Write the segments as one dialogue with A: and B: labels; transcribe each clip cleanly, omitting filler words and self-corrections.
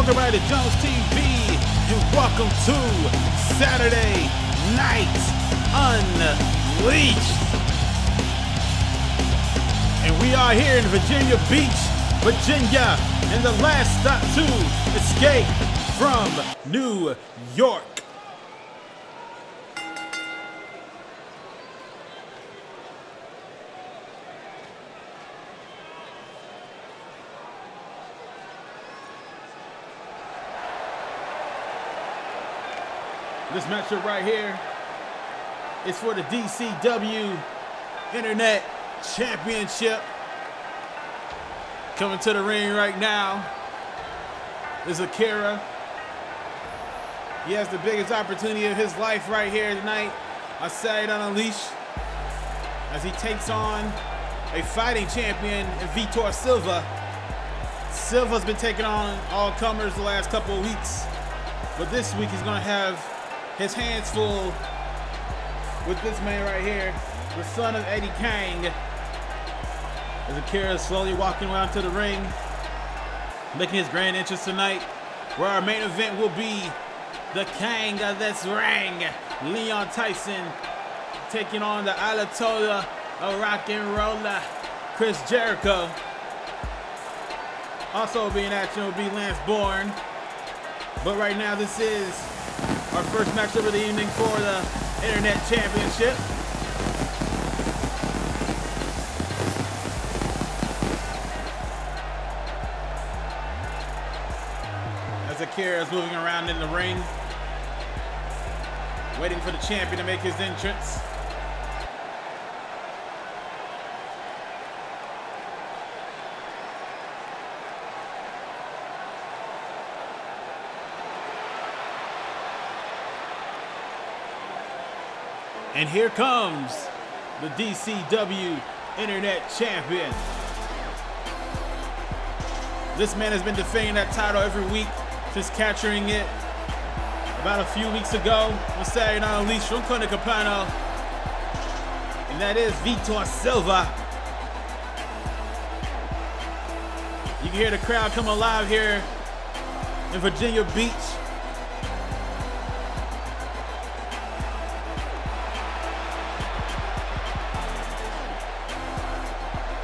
A: Welcome back to JonesTV, and welcome to Saturday Night Unleashed. And we are here in Virginia Beach, Virginia, and the last stop to escape from New York. This matchup right here is for the DCW Internet Championship. Coming to the ring right now is Akira. He has the biggest opportunity of his life right here tonight on Saturday Night Unleashed, as he takes on a fighting champion in Vitor Silva. Silva's been taking on all comers the last couple of weeks, but this week he's going to have his hands full with this man right here, the son of Eddie Kang. As Akira is slowly walking around to the ring, making his grand entrance tonight, where our main event will be the King of this ring, Leon Tyson, taking on the Ayatollah of rock and roller, Chris Jericho. Also being in action will be Bourne. But right now, this is our first matchup of the evening for the Internet Championship. As Akira is moving around in the ring, waiting for the champion to make his entrance. And here comes the DCW Internet Champion. This man has been defending that title every week since capturing it about a few weeks ago on Saturday Night Unleashed from Capano. And that is Vitor Silva. You can hear the crowd come alive here in Virginia Beach.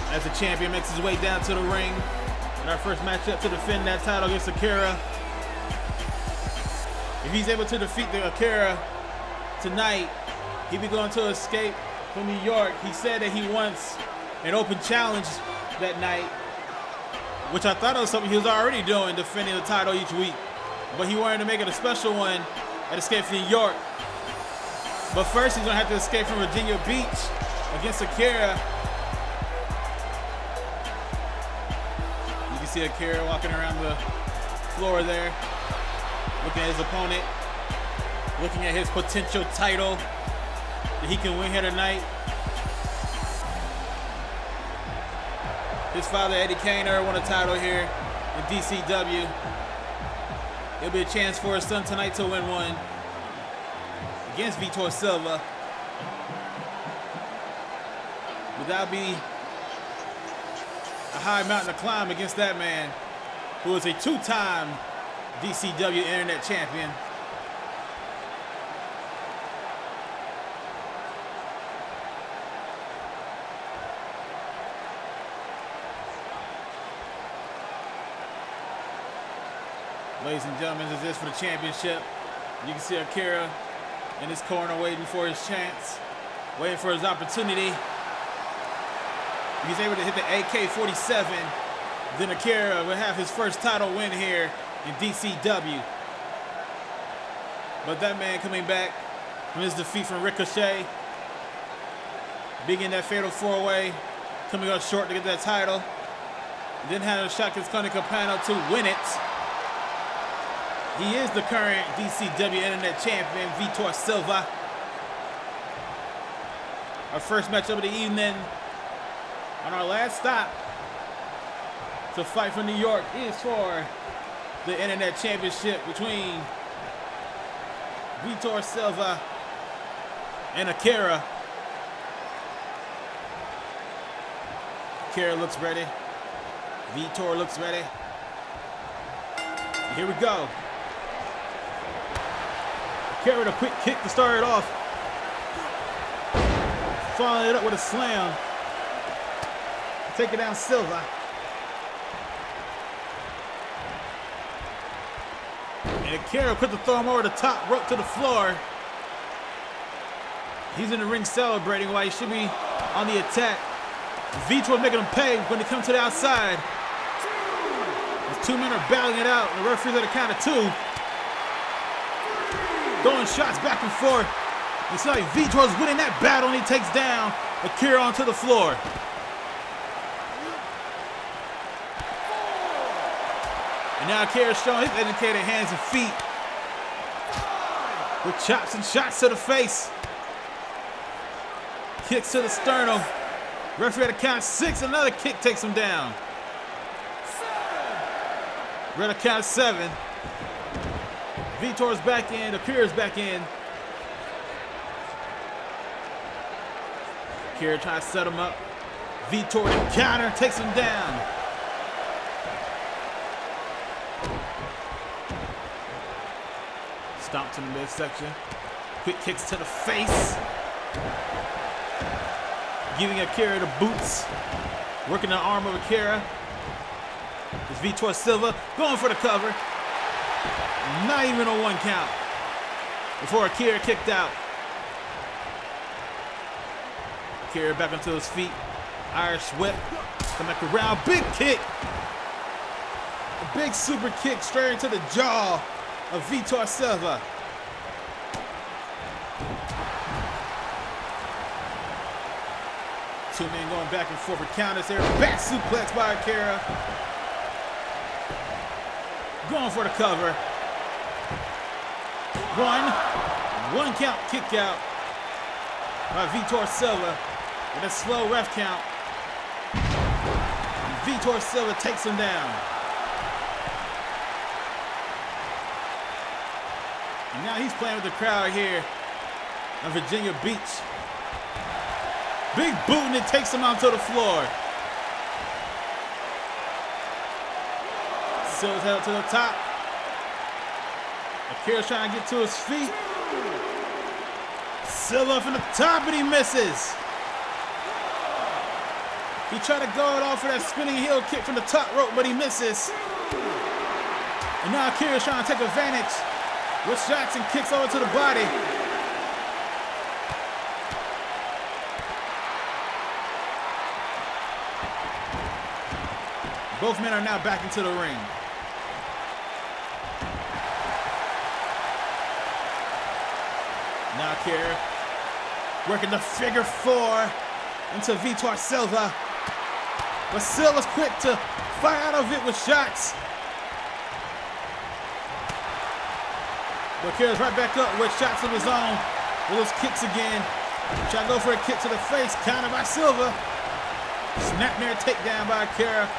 A: As the champion makes his way down to the ring in our first matchup to defend that title against Akira. If he's able to defeat the Akira tonight, he'll be going to escape from New York. He said that he wants an open challenge that night, which I thought was something he was already doing, defending the title each week. But he wanted to make it a special one at Escape from New York. But first, he's gonna have to escape from Virginia Beach against Akira. See Akira walking around the floor there, looking at his opponent, looking at his potential title that he can win here tonight. His father, Eddie Kang, never won a title here in DCW. It'll be a chance for his son tonight to win one against Vitor Silva. But that'll be a high mountain to climb against that man, who is a two-time DCW Internet Champion. Ladies and gentlemen, this is for the championship. You can see Akira in his corner waiting for his chance, waiting for his opportunity. If he's able to hit the AK-47, then Akira will have his first title win here in DCW. But that man coming back from his defeat from Ricochet, being in that fatal four-way, coming up short to get that title, then had a shot against Capano to win it. He is the current DCW Internet Champion, Vitor Silva. Our first matchup of the evening, on our last stop to fight for New York, is for the Internet Championship between Vitor Silva and Akira. Akira looks ready. Vitor looks ready. Here we go. Akira with a quick kick to start it off. Following it up with a slam. Taking down Silva. And Akira quick to throw him over the top rope to the floor. He's in the ring celebrating while he should be on the attack. Vitor making him pay when they come to the outside. These two men are battling it out. The referee's at a count of 2. Throwing shots back and forth. It's like Vitor's winning that battle and he takes down Akira onto the floor. And now Akira's showing his educated hands and feet with chops and shots to the face. Kicks to the sternum. Referee at a count of 6. Another kick takes him down. We're at a count of 7. Vitor's back in. Akira's back in. Akira trying to set him up. Vitor with a counter takes him down. Stomp to the midsection. Quick kicks to the face. Giving Akira the boots. Working the arm of Akira. It's Vitor Silva going for the cover. Not even a 1 count before Akira kicked out. Akira back onto his feet. Irish whip. Come back around. Big kick. A big super kick straight into the jaw of Vitor Silva. Two men going back and forth for counters there. Back suplex by Akira. Going for the cover. 1 count kick out by Vitor Silva with a slow ref count. And Vitor Silva takes him down. And now he's playing with the crowd here on Virginia Beach. Big boot and it takes him onto the floor. Silva's head up to the top. Akira's trying to get to his feet. Silva from the top and he misses. He tried to go it off for that spinning heel kick from the top rope, but he misses. And now Akira's trying to take advantage with shots and kicks over to the body. Both men are now back into the ring. Now Akira working the figure 4 into Vitor Silva. But Silva's quick to fire out of it with shots. But Akira's right back up with shots of his own. With those kicks again. Trying to go for a kick to the face. Countered by Silva. Snapmare takedown by Akira.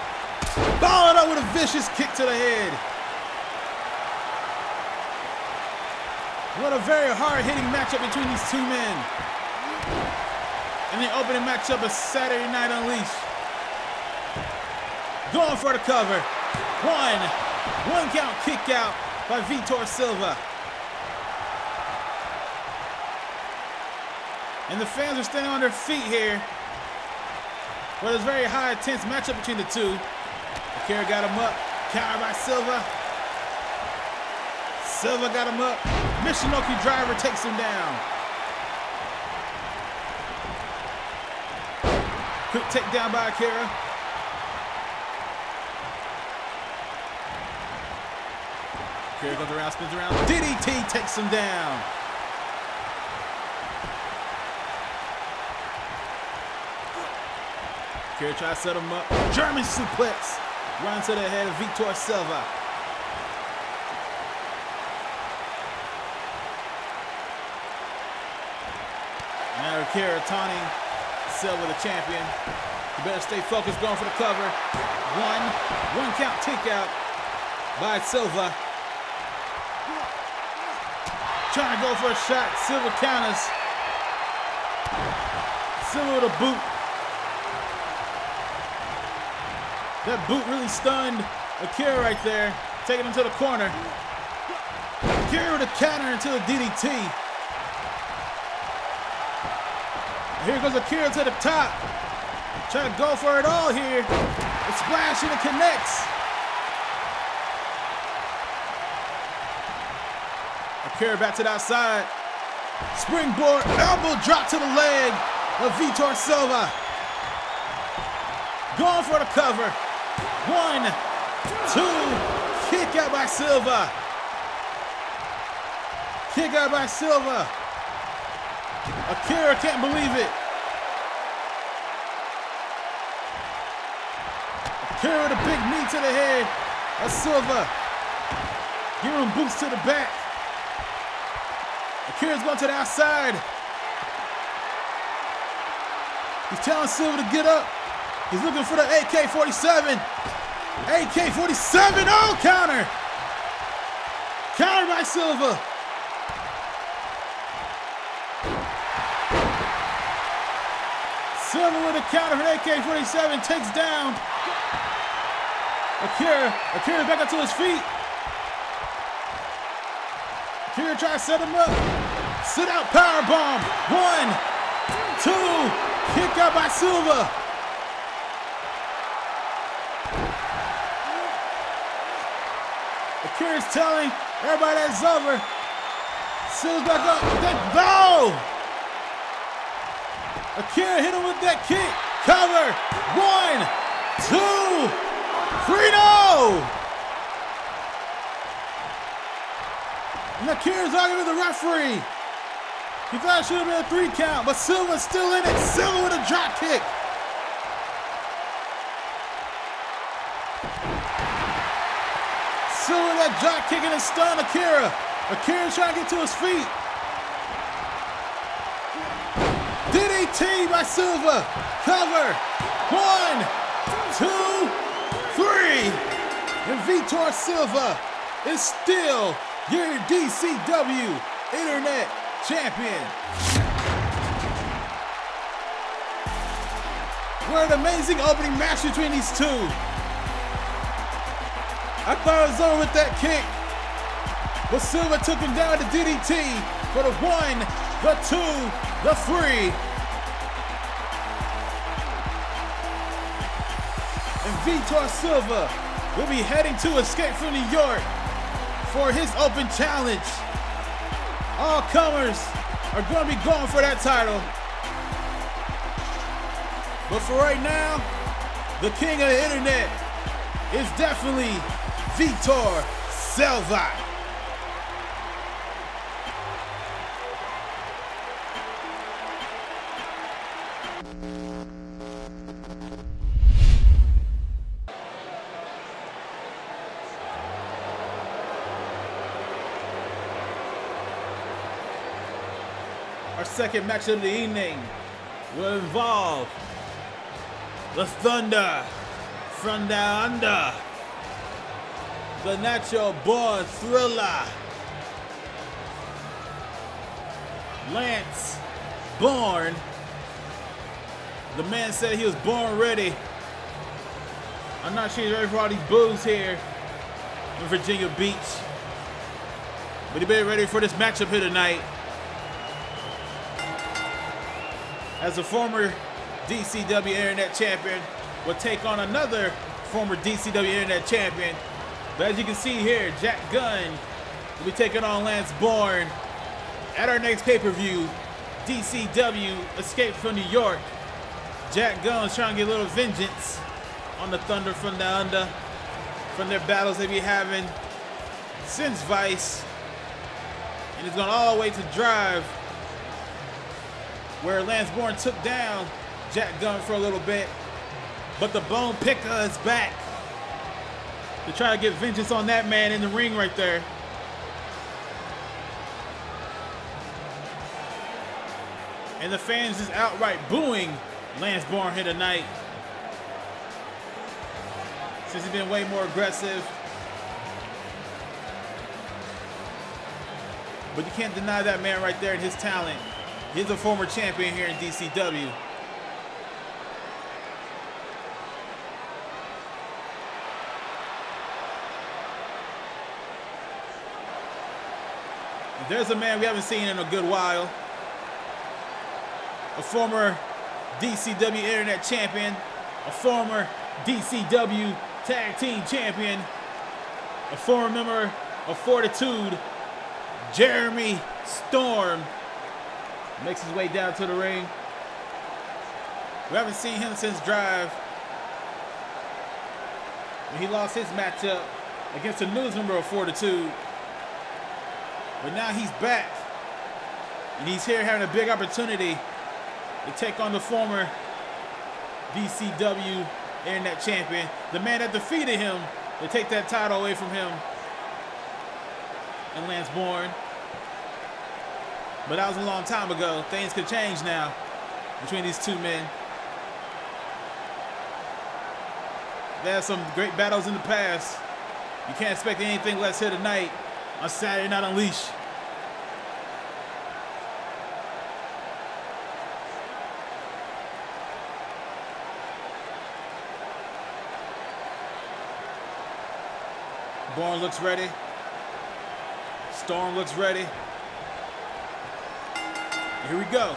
A: Followed up with a vicious kick to the head. What a very hard-hitting matchup between these two men. And the opening matchup is Saturday Night Unleashed. Going for the cover. 1 count kick out by Vitor Silva. And the fans are standing on their feet here. Well, it's a very high, intense matchup between the two. Akira got him up. Counter by Silva. Silva got him up. Michinoku driver takes him down. Quick takedown by Akira. Akira goes around, spins around. DDT takes him down. Akira tries to set him up. German suplex. Run to the head of Vitor Silva. Now Akira taunting Silva, the champion. You better stay focused, going for the cover. 1 count kick out by Silva. Trying to go for a shot. Silva counters. Silva with a boot. That boot really stunned Akira right there. taking him to the corner. Akira with a counter into the DDT. Here goes Akira to the top. Trying to go for it all here. The splash and it connects. Akira back to the outside. Springboard elbow drop to the leg of Vitor Silva. Going for the cover. 1, 2, kick out by Silva. Kick out by Silva. Akira can't believe it. Akira with a big knee to the head of Silva. Giving him boots to the back. Akira's going to the outside. He's telling Silva to get up. He's looking for the AK-47. AK-47, oh, counter. Counter by Silva. Silva with a counter for AK-47, takes down Akira. Akira back up to his feet. Akira tries to set him up. Sit out power bomb. 1, 2, kick out by Silva. Akira's telling everybody that's over. Silva's back up. That bow. Akira hit him with that kick. Cover. 1, 2, 3, no! And Akira's arguing with the referee. He thought it should have been a 3 count, but Silva's still in it. Silva with a drop kick. Silva with that drop kick and a stun Akira. Akira's trying to get to his feet. DDT by Silva. Cover. 1, 2, 3. And Vitor Silva is still your DCW Internet Champion. What an amazing opening match between these two. I thought it was over with that kick, but Silva took him down to DDT for the 1, the 2, the 3. And Vitor Silva will be heading to Escape from New York for his open challenge. All comers are going to be going for that title. But for right now, the king of the internet is definitely Vitor Silva. Our second match of the evening will involve the Thunder from Down Under, the Natural Born Thriller, Lance Bourne. The man said he was born ready. I'm not sure he's ready for all these boos here in Virginia Beach, but he better be ready for this matchup here tonight. As a former DCW Internet Champion, will take on another former DCW Internet Champion. But as you can see here, Jack Gunn will be taking on Lance Bourne at our next pay-per-view, DCW Escape from New York. Jack Gunn is trying to get a little vengeance on the Thunder from Down Under from their battles they be having since Vice. And he's going all the way to Drive, where Lance Bourne took down Jack Gunn for a little bit. But the Bone Picker is back to try to get vengeance on that man in the ring right there. And the fans is outright booing Lance Bourne here tonight, since he's been way more aggressive. But you can't deny that man right there and his talent. He's a former champion here in DCW. If there's a man we haven't seen in a good while, a former DCW Internet Champion, a former DCW Tag Team Champion, a former member of Fortitude, Jeremy Storm, makes his way down to the ring. We haven't seen him since Drive, when he lost his matchup against a newest member of Fortitude. But now he's back, and he's here having a big opportunity to take on the former DCW Internet Champion, the man that defeated him, to take that title away from him, and Lance Bourne. But that was a long time ago. Things could change now between these two men. They had some great battles in the past. You can't expect anything less here tonight on Saturday Night Unleashed. Bourne looks ready. Storm looks ready. Here we go.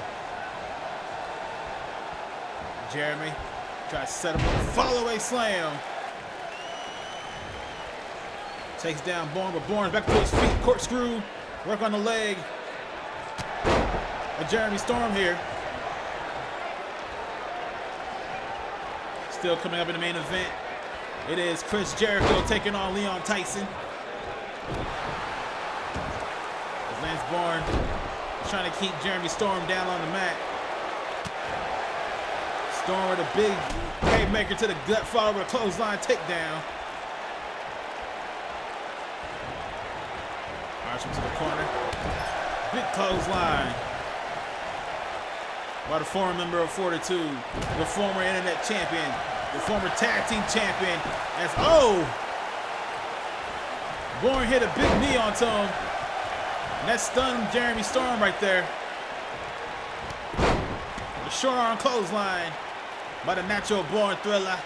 A: Jeremy tries to set up a follow-away slam. Takes down Bourne, but Bourne's back to his feet. Corkscrew, work on the leg. A Jeremy Storm here. Still coming up in the main event. It is Chris Jericho taking on Leon Tyson. Lance Bourne trying to keep Jeremy Storm down on the mat. Storm with a big haymaker to the gut, followed with a clothesline takedown. Arch him to the corner. Big clothesline by the former member of Fortitude, the former Internet Champion, the former Tag Team Champion. As Bourne hit a big knee onto him. And that stunned Jeremy Storm right there. The short arm clothesline by the natural born Thriller.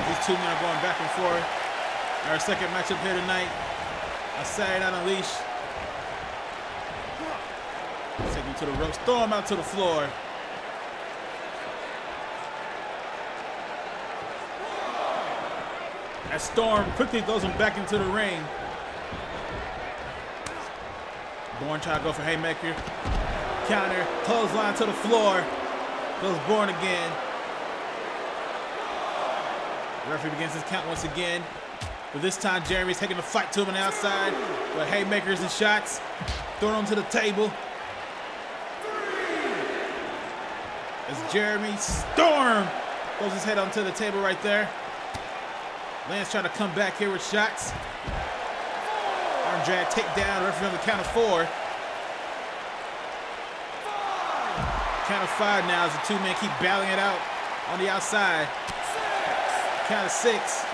A: These two men are going back and forth. Our second matchup here tonight on Saturday Night Unleashed. Take him to the ropes, throw him out to the floor. As Storm quickly throws him back into the ring. Bourne trying to go for haymaker. Counter, clothesline to the floor. Goes Bourne again. The referee begins his count once again. But this time Jeremy's taking the fight to him on the outside with haymakers and shots. Throwing him to the table. As Jeremy Storm throws his head onto the table right there. Lance trying to come back here with shots. Arm drag, takedown, referee on the count of 4. Count of 5 now as the two men keep battling it out on the outside. Count of 6.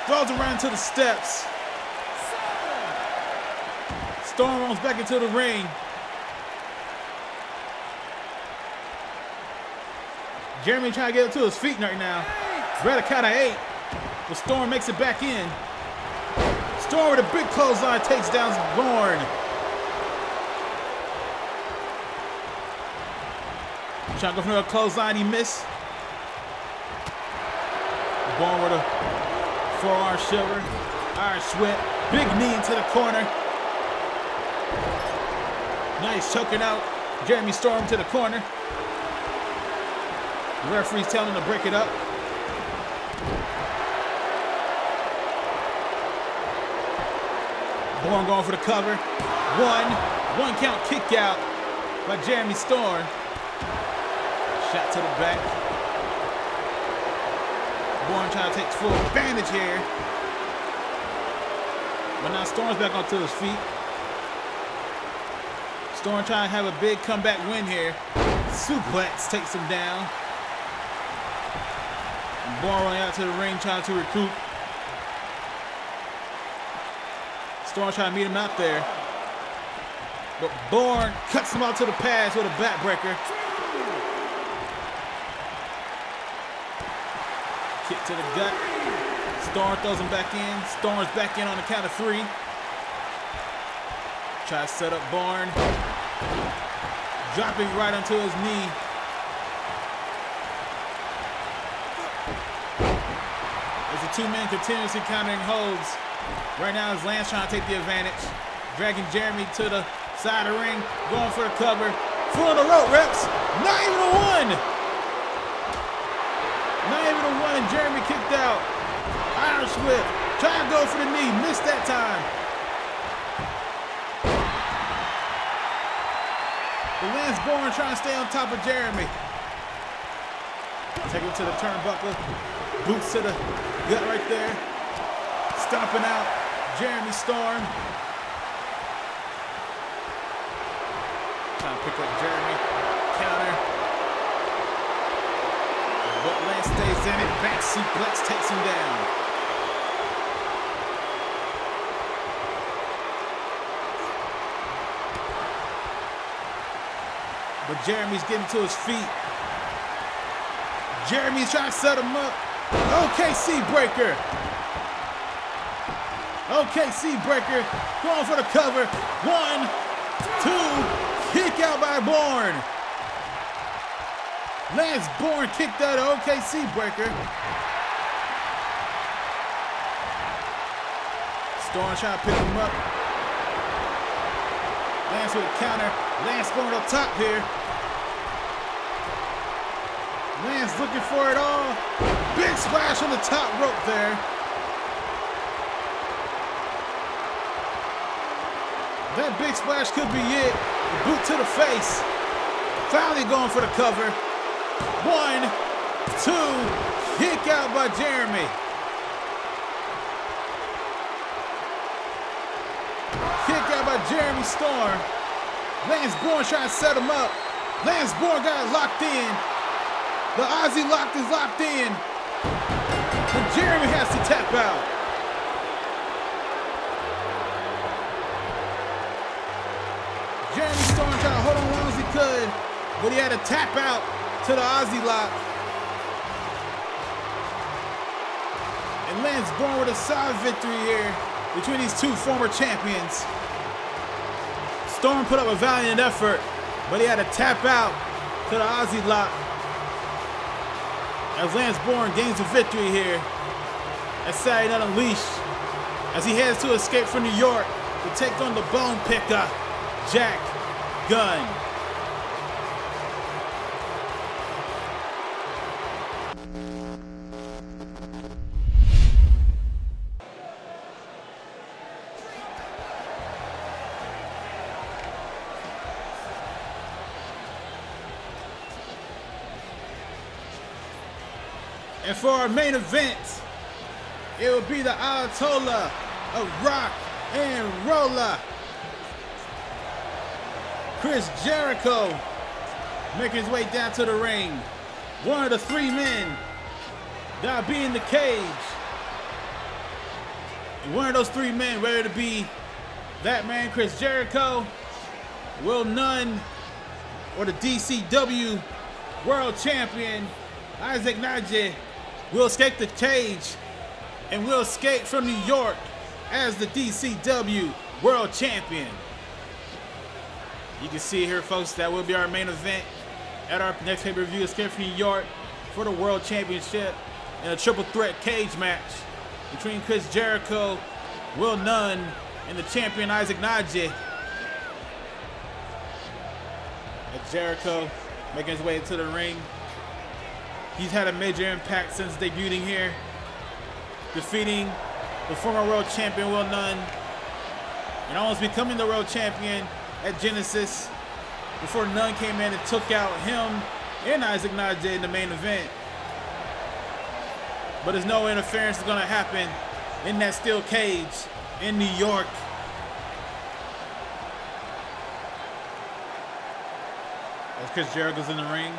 A: Throws around to the steps. Storm runs back into the ring. Jeremy trying to get up to his feet right now. We're at a count of 8. But Storm makes it back in. Storm with a big clothesline takes down Bourne. Trying to go for a clothesline, he missed. Bourne with a forearm shiver, Irish whip, big knee into the corner. Nice choking out Jeremy Storm to the corner. The referee's telling him to break it up. Bourne going for the cover. One count kick out by Jeremy Storm. Shot to the back. Bourne trying to take full advantage here. But now Storm's back onto his feet. Storm trying to have a big comeback win here. Suplex takes him down. And Bourne running out to the ring trying to recoup. Storm trying to meet him out there. But Bourne cuts him out to the pads with a backbreaker. Kick to the gut. Storm throws him back in. Storm's back in on the count of 3. Try to set up Bourne. Dropping right onto his knee. There's a 2-man continuously countering holds. Right now is Lance trying to take the advantage. Dragging Jeremy to the side of the ring. Going for the cover. Full of the rope reps. Not even a 1. Not even a 1 and Jeremy kicked out. Irish whip. Trying to go for the knee. Missed that time. But Lance Bourne trying to stay on top of Jeremy. Take him to the turnbuckle. Boots to the gut right there. Stomping out Jeremy Storm. Trying to pick up Jeremy. Counter. But Lance stays in it. Back suplex takes him down. But Jeremy's getting to his feet. Jeremy's trying to set him up. OKC breaker. OKC breaker. Going for the cover. 1, 2. Kick out by Bourne. Lance Bourne kicked out of OKC breaker. Storm trying to pick him up. Lance with a counter. Lance going up top here. Lance looking for it all. Big splash on the top rope there. That big splash could be it. The boot to the face. Finally going for the cover. 1, 2. Kick out by Jeremy. Kick out by Jeremy Storm. Lance Bourne trying to set him up. Lance Bourne got it locked in. The Aussie lock is locked in. And Jeremy has to tap out. Jeremy Storm trying to hold on as long as he could, but he had to tap out to the Aussie lock. And Lance Bourne with a solid victory here between these two former champions. Storm put up a valiant effort, but he had to tap out to the Aussie lock. As Lance Bourne gains a victory here at Saturday Night Unleashed, as he heads to escape from New York to take on the bone picker, Jack Gunn. And for our main event, it will be the Ayatollah of Rock and Roller, Chris Jericho, making his way down to the ring. One of the 3 men that'll be in the cage. And one of those 3 men ready to be that man, Chris Jericho, Will Dunne, or the DCW World Champion, Isaac Najee, will escape the cage and will escape from New York as the DCW World Champion. You can see here, folks, that will be our main event at our next pay-per-view, Escape from New York, for the World Championship in a triple threat cage match between Chris Jericho, Will Dunne, and the champion Isaac Najee. As Jericho making his way into the ring. He's had a major impact since debuting here, defeating the former world champion Will Dunne and almost becoming the world champion at Genesis before Dunne came in and took out him and Isaac Najee in the main event. But there's no interference is going to happen in that steel cage in New York. As Chris Jericho's in the ring,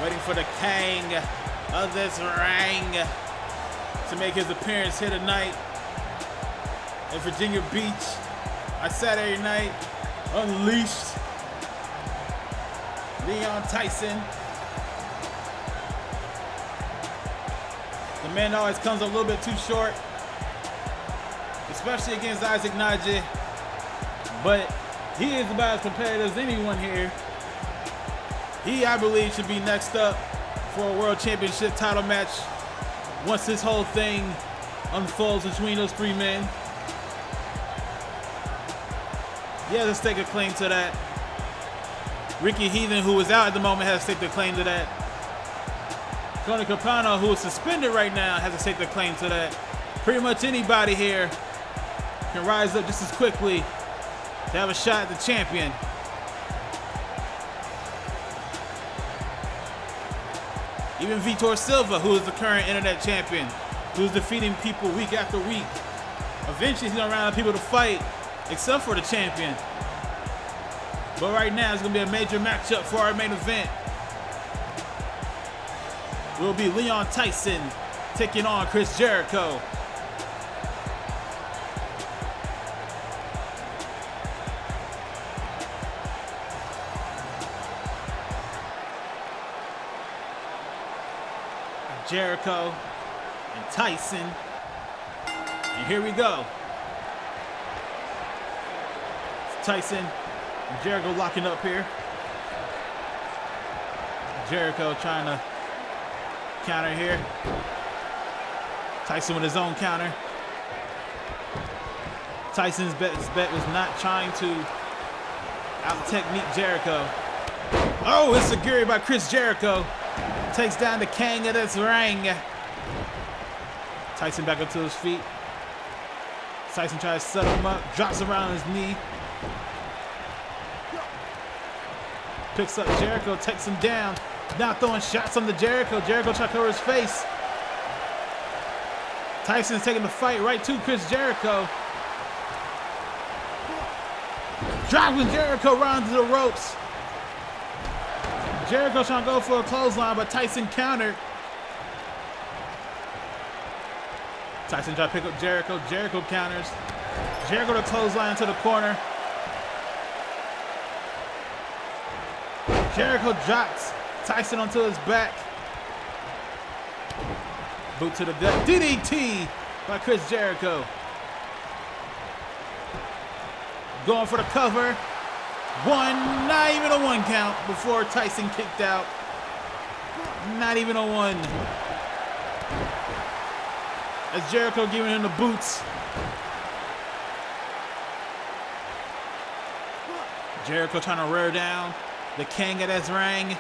A: waiting for the king of this ring to make his appearance here tonight at Virginia Beach on Saturday Night Unleashed. Leon Tyson The man always comes a little bit too short, especially against Isaac Naji. But he is about as competitive as anyone here. He, I believe, should be next up for a World Championship title match once this whole thing unfolds between those three men. Yeah, let's take a claim to that. Ricky Heathen, who is out at the moment, has to take the claim to that. Tony Capano, who is suspended right now, has to take the claim to that. Pretty much anybody here can rise up just as quickly to have a shot at the champion. Even Vitor Silva, who is the current internet champion, who's defeating people week after week. Eventually he's gonna run out of people to fight, except for the champion. But right now it's gonna be a major matchup for our main event. It will be Leon Tyson taking on Chris Jericho. Jericho and Tyson. And here we go. It's Tyson and Jericho locking up here. Jericho trying to counter here. Tyson with his own counter. Tyson's bet was not trying to out-technique Jericho. Oh, it's a Guri by Chris Jericho. Takes down the king of this ring. Tyson back up to his feet. Tyson tries to set him up, drops him around his knee. Picks up Jericho, takes him down. Now throwing shots on the Jericho. Jericho trying to cover his face. Tyson's taking the fight right to Chris Jericho. Driving Jericho around to the ropes. Jericho trying to go for a clothesline, but Tyson countered. Tyson trying to pick up Jericho. Jericho counters. Jericho to clothesline into the corner. Jericho drops Tyson onto his back. Boot to the gut. DDT by Chris Jericho. Going for the cover. One, not even a one count before Tyson kicked out. Not even a one. As Jericho giving him the boots. Jericho trying to rear down the king of this ring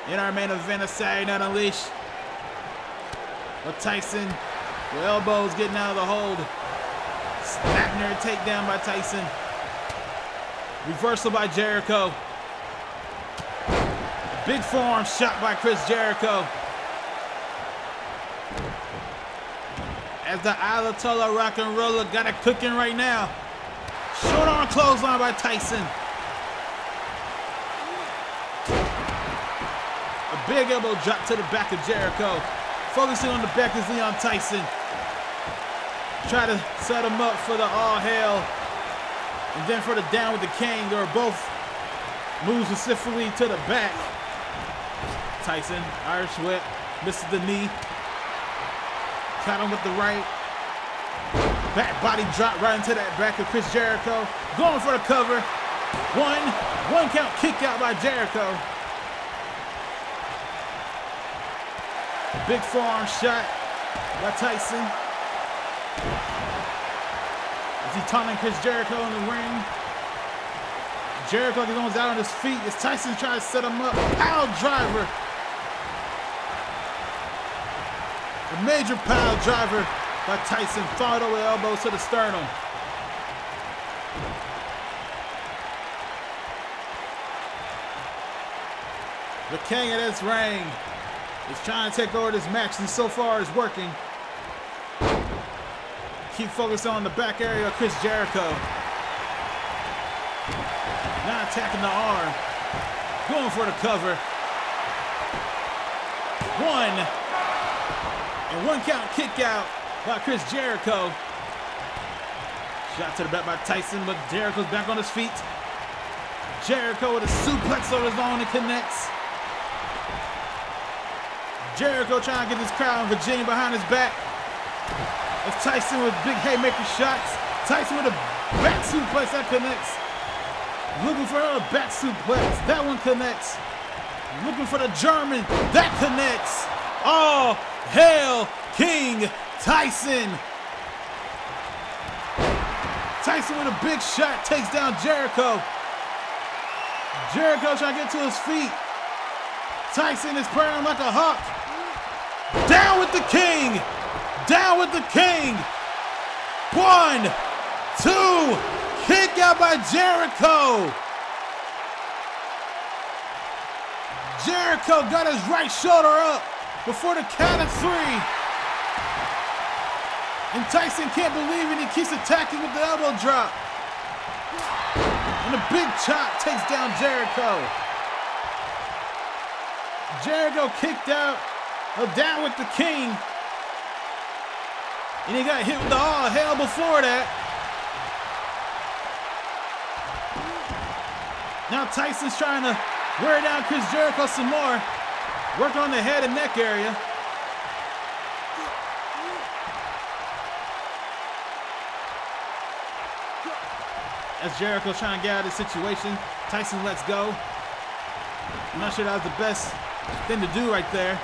A: in our main event of Saturday Night Unleashed. But Tyson, with elbows getting out of the hold. Snapping her takedown by Tyson. Reversal by Jericho. Big forearm shot by Chris Jericho. As the Ayatollah Rock and Roller got it cooking right now. Short arm clothesline by Tyson. A big elbow drop to the back of Jericho. Focusing on the back is Leon Tyson. Try to set him up for the all hail. And then for the down with the king. They were both moves specifically to the back. Tyson, Irish whip, misses the knee. Caught him with the right. Back body drop right into that back of Chris Jericho. Going for the cover. One count kick out by Jericho. Big forearm shot by Tyson. As he taunting Chris Jericho in the ring. Jericho goes out on his feet as Tyson tries to set him up. Pile driver. A major pile driver by Tyson. Followed over the elbows to the sternum. The king of this ring is trying to take over this match, and so far it's working. Keep focusing on the back area of Chris Jericho. Now attacking the arm. Going for the cover. And one count kick out by Chris Jericho. Shot to the back by Tyson, but Jericho's back on his feet. Jericho with a suplex over his own and connects. Jericho trying to get this crowd in Virginia behind his back. As Tyson with big haymaker shots. Tyson with a back suplex that connects. Looking for a back suplex. That one connects. Looking for the German. That connects. All hail King Tyson. Tyson with a big shot takes down Jericho. Jericho trying to get to his feet. Tyson is praying like a hawk. Down with the king. Down with the king. 1, 2. Kick out by Jericho. Jericho got his right shoulder up before the count of 3. And Tyson can't believe it. He keeps attacking with the elbow drop. And a big chop takes down Jericho. Jericho kicked out. Down with the king. And he got hit with the all hell before that. Now Tyson's trying to wear down Chris Jericho some more. Work on the head and neck area. As Jericho's trying to get out of the situation, Tyson lets go. I'm not sure that was the best thing to do right there.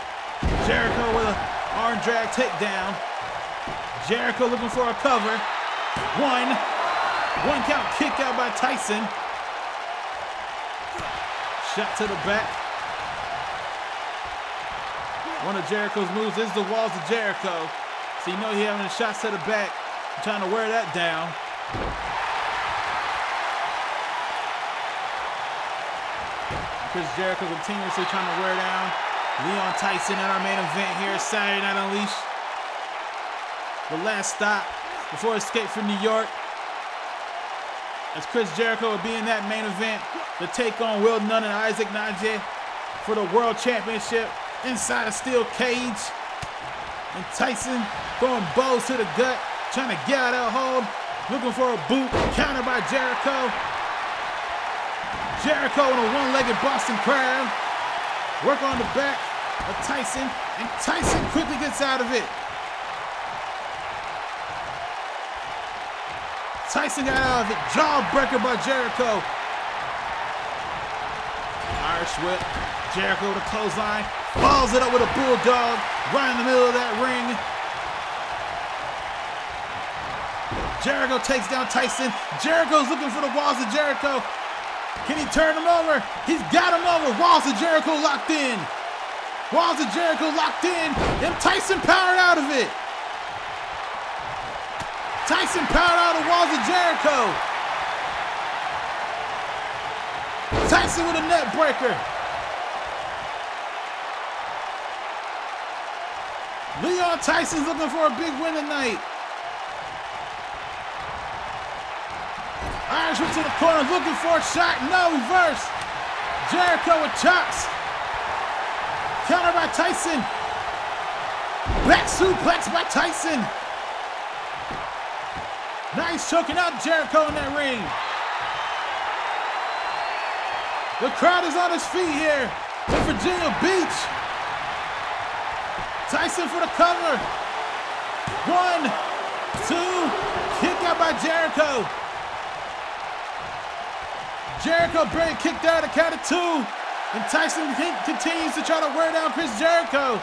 A: Jericho with an arm drag takedown. Jericho looking for a cover. 1 count kick out by Tyson. Shot to the back. One of Jericho's moves is the walls of Jericho. So you know he's having shots to the back. Trying to wear that down. Chris Jericho continuously trying to wear down Leon Tyson in our main event here, Saturday Night Unleashed. The last stop before Escape from New York. As Chris Jericho will be in that main event to take on Will Dunne and Isaac Najee for the World Championship inside a steel cage. And Tyson throwing bows to the gut, trying to get out of that hold, looking for a boot, countered by Jericho. Jericho in a one-legged Boston Crab. Work on the back of Tyson, and Tyson quickly gets out of it. Tyson got out of it. Jawbreaker by Jericho. Irish whip. Jericho with a clothesline. Follows it up with a bulldog right in the middle of that ring. Jericho takes down Tyson. Jericho's looking for the walls of Jericho. Can he turn him over? He's got him over. Walls of Jericho locked in. Walls of Jericho locked in. And Tyson powered out of it. Tyson powered out of walls of Jericho. Tyson with a net breaker. Leon Tyson's looking for a big win tonight. Irishman to the corner, looking for a shot. No, reverse. Jericho with chops. Counter by Tyson. Back suplex by Tyson. Nice choking out Jericho in that ring. The crowd is on his feet here in Virginia Beach. Tyson for the cover. 1, 2, kick out by Jericho. Jericho barely kicked out a count of 2. And Tyson continues to try to wear down Chris Jericho.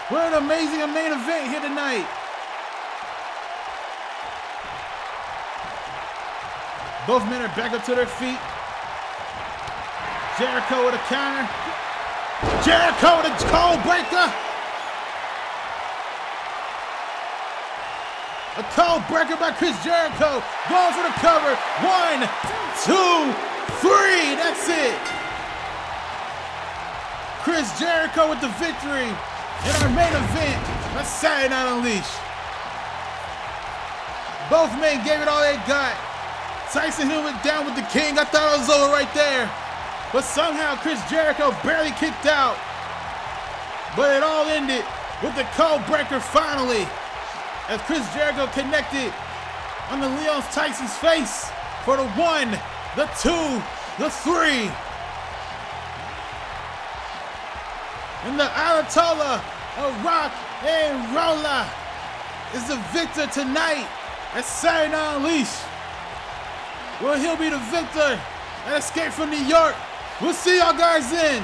A: What an amazing main event here tonight. Both men are back up to their feet. Jericho with a counter. Jericho with a cold breaker. A cold breaker by Chris Jericho. Going for the cover. 1, 2, 3. That's it. Chris Jericho with the victory in our main event. That's Saturday Night Unleashed. Both men gave it all they got. Tyson Hill went down with the king. I thought it was over right there. But somehow Chris Jericho barely kicked out. But it all ended with the cold breaker finally. As Chris Jericho connected on the Leon Tyson's face for the 1, the 2, the 3. And the Ayatollah of Rock and Rolla is the victor tonight at Saturday Night Unleashed. Well, he'll be the victor at Escape from New York. We'll see y'all guys in.